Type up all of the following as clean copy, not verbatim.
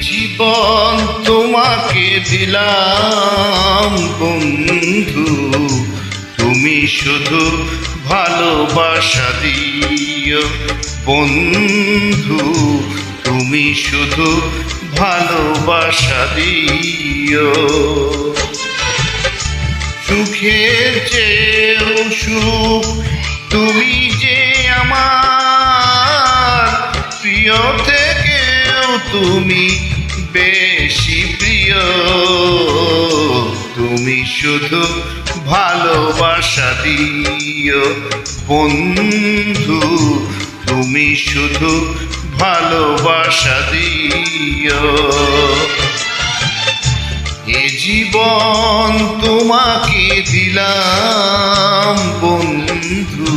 জীবন তোমাকে দিলাম বন্ধু, তুমি শুধু ভালোবাসা দিও বন্ধু, তুমি শুধু ভালোবাসা দিও। সুখের চেয়েও সুখ তুমি যে আমার, প্রিয় থেকেও তুমি বেশি প্রিয়। তুমি শুধু ভালোবাসা দিও বন্ধু, তুমি শুধু ভালোবাসা দিও। এ জীবন তোমাকে দিলাম বন্ধু,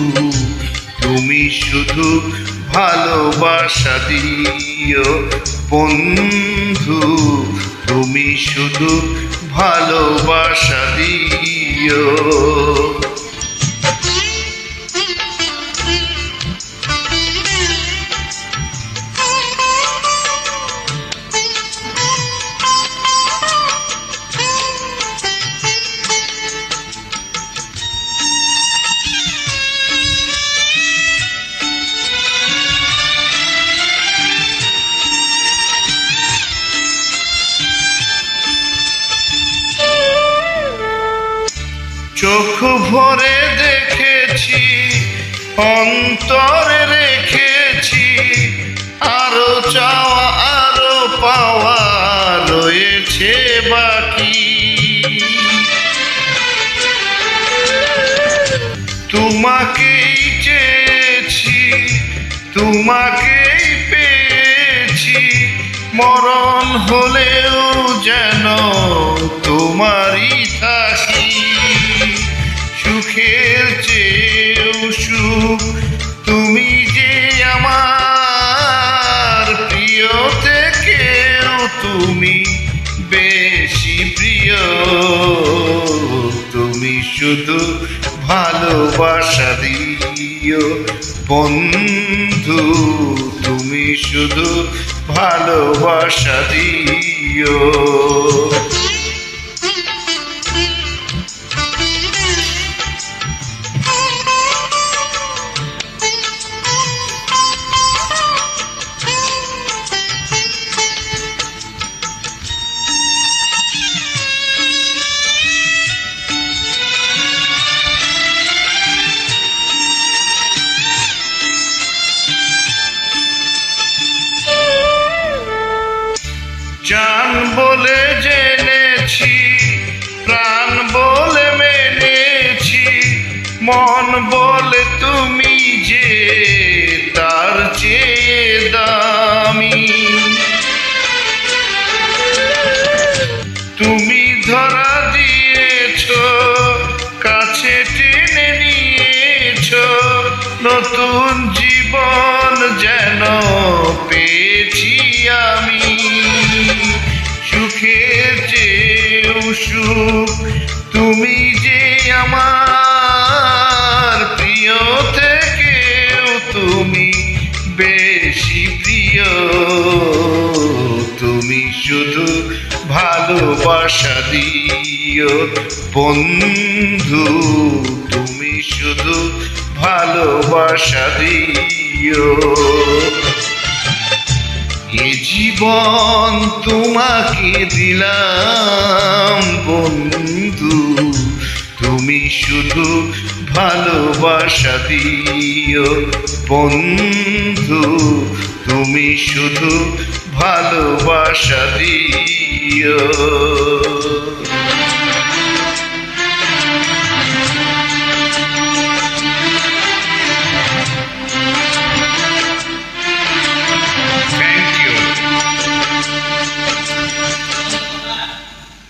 তুমি শুধু ভালোবাসা দিও বন্ধু, তুমি শুধু ভালোবাসা দিও। চোখ ভরে দেখেছি, অন্তরে রেখেছি, আরো চাওয়া আরো পাওয়া রয়েছে বাকি। তোমাকেই চেয়েছি, তোমাকেই পেয়েছি, মরণ হলেও যেন তোমারই থাকি। সুখের চেয়েও সুখ তুমি যে আমার, প্রিয় থেকেও তুমি বেশি প্রিয়। তুমি শুধু ভালোবাসা দিও বন্ধু, তুমি শুধু ভালোবাসা দিও। জান বলে জেনেছি, প্রাণ বলে মেনেছি, মন বলে তুমি যে তার চেয়ে দামি। তুমি ধরা দিয়েছ, কাছে টেনে নিয়েছ, নতুন জীবন যেন পেয়েছি আমি। সুখের চেয়েও সুখ তুমি যে আমার, প্রিয় থেকেও তুমি বেশি প্রিয়। তুমি শুধু ভালোবাসা দিও বন্ধু, তুমি শুধু ভালোবাসা দিও। এ জীবন তোমাকে দিলাম বন্ধু, তুমি শুধু ভালোবাসা দিও বন্ধু, তুমি শুধু ভালোবাসা দিও।